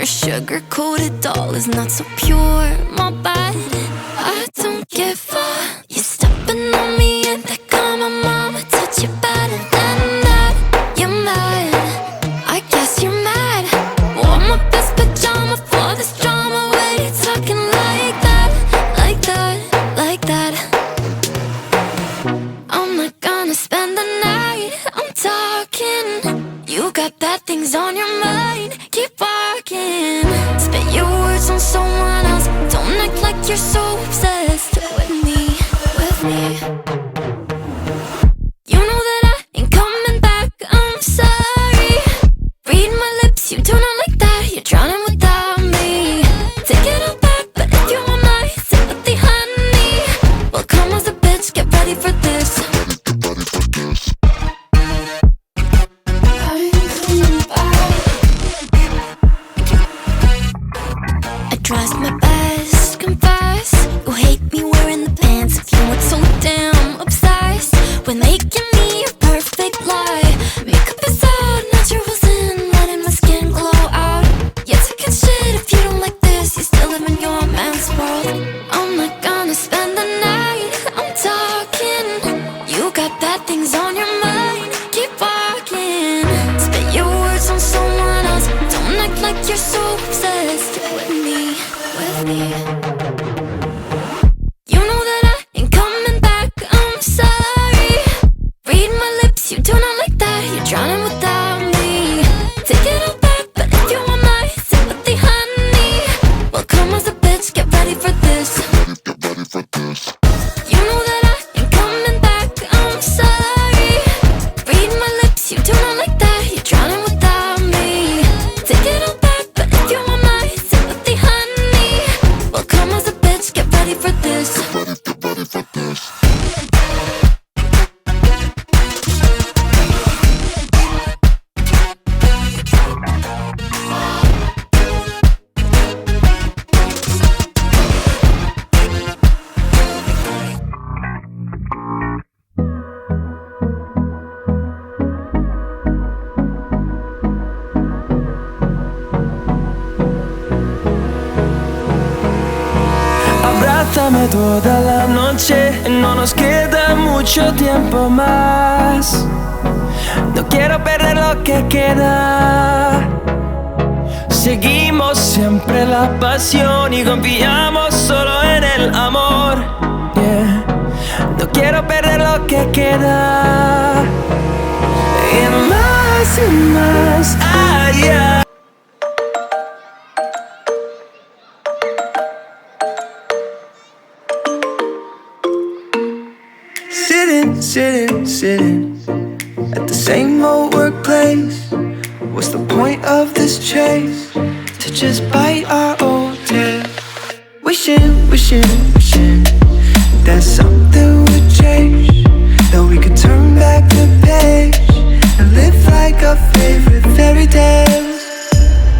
Your sugar-coated doll is not so pure, my bad. I don't give a. You're stepping on me and they call my mama. Touch you better than that. You're mad, I guess you're mad. Wore my best pajama for this drama. Why you talking like that, like that, like that? I'm not gonna spend the night, I'm talking. You got bad things on your mind, keep walking. Spit your words on someone else. Don't act like you're so obsessed with me, with me. You know that I ain't coming back, I'm sorry. Read my lips, you do not like that. You're drowning without me. Take it all back, but if you want my sympathy, honey, well, come as a bitch, get ready for this. Tries my best, confess. You hate me wearing the pants. If you weren't so damn obsessed with making me a perfect lie. Makeup is out, naturals in, letting my skin glow out. You're taking shit if you don't like this. You still live in your man's world. I'm not gonna spend the night, I'm talking. You got bad things on your mind, keep walking. Spit your words on someone else. Don't act like you're so obsessed with me, with me. You know that I ain't coming back, I'm sorry. Read my lips, you do not like that. You're drowning without me. Take it all back, but if you want my sympathy, honey, well, come as a bitch, get ready for this. You know that I ain't coming back, I'm sorry. Read my lips, you do not like that. You're drowning without me. Take it all back, but if you want my sympathy, honey, well, come as a bitch, get ready for this. Get ready for this. Abrázame toda la noche, no nos queda mucho tiempo más. No quiero perder lo que queda. Seguimos siempre la pasión y confiamos solo en el amor. Yeah. No quiero perder lo que queda. Y más allá. Sitting at the same old workplace. What's the point of this chase? To just bite our old tail. Wishing that something would change, that we could turn back the page and live like our favorite fairy tales.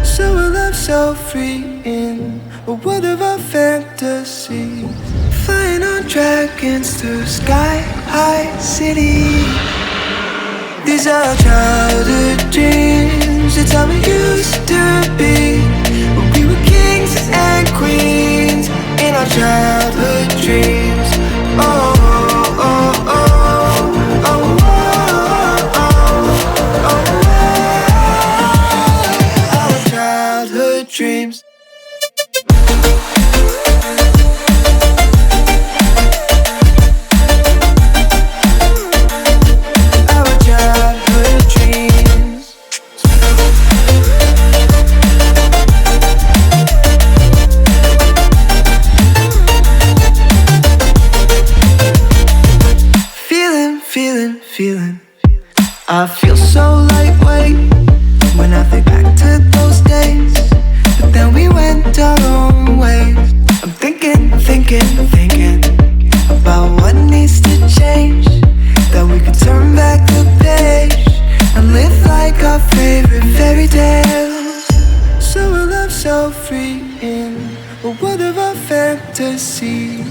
So a love so free in a world of our fantasies. Flying on dragons to sky-high cities. These are childhood dreams. It's how we used to be when we were kings and queens in our childhood dreams. Oh, oh, oh, oh, oh, oh, oh, oh. Our childhood dreams. Feeling, I feel so lightweight when I think back to those days. But then we went our own ways. I'm thinking about what needs to change, that we could turn back the page and live like our favorite fairy tales. So a love so free in a world of our fantasy,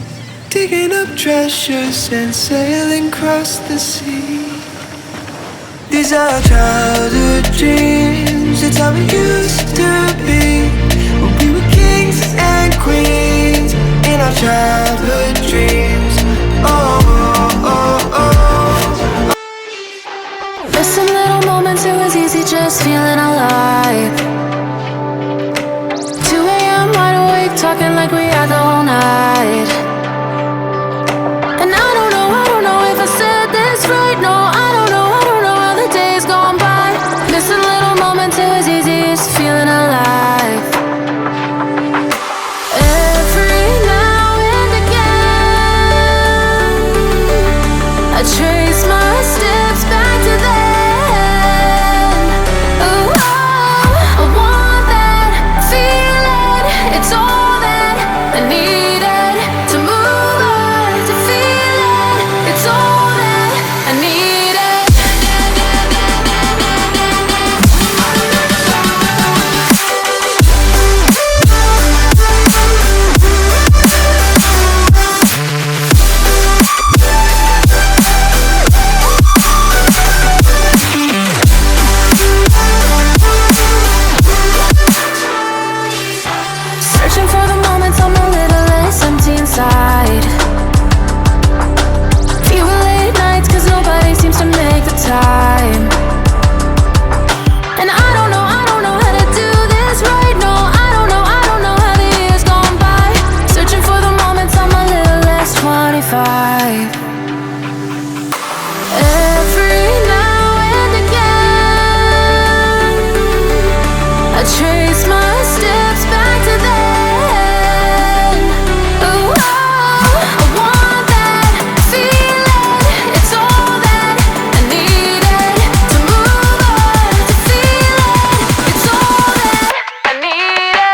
digging up treasures and sailing across the sea. These are childhood dreams. It's how we used to be childhood dreams. Oh, oh, oh, oh. Missing little moments, it was easy just feeling alive. 2 a.m. wide awake, talking like we had the whole night. And I don't know if I said this right. No, I don't know how the days gone by. Missing little moments, it was easy just feeling alive. Every now and again, I trace my steps back to then. Ooh, oh, I want that feeling. It's all that I needed to move on, to feel it. It's all that I needed. Searching for the moments I'm a little less empty inside. Fewer late nights, cause nobody seems to make the time. And I don't know how to do this right. No, I don't know how the years gone by. Searching for the moments I'm a little less 25. Every now and again, I trace my steps back to then. Ooh, oh, I want that feeling. It's all that I needed to move on, to feel it. It's all that I needed.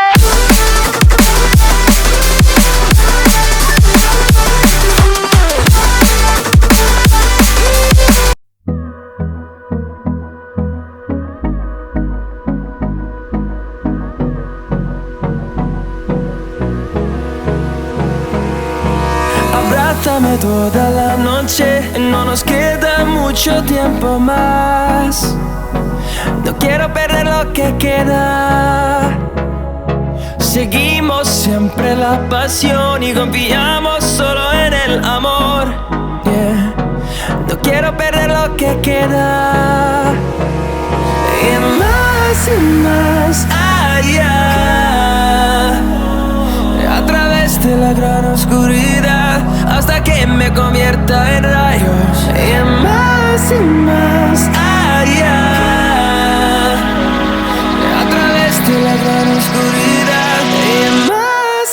Abrázame toda la noche, no nos queda mucho tiempo más. No quiero perder lo que queda. Seguimos siempre la pasión y confiamos solo en el amor. Yeah. No quiero perder lo que queda. Y más allá, a través de la gran oscuridad, hasta que me convierta en rayos. Y más allá, a través de la gran oscuridad. Y más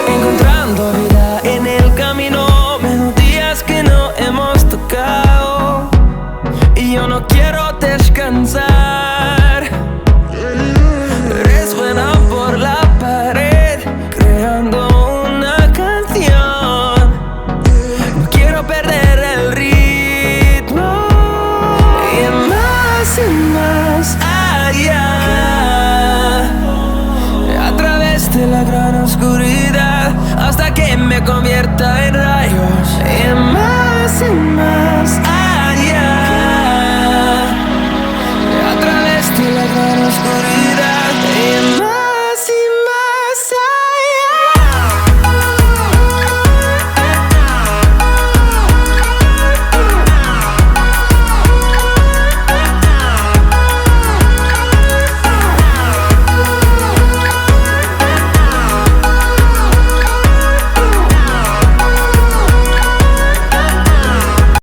encontrando vida en el camino, melodías que no hemos tocado. Y yo no quiero descansar. Resuena por la pared, creando una canción. No quiero perder el ritmo. Y más allá, a través de la gran oscuridad, hasta que me convierta en rayos. Y más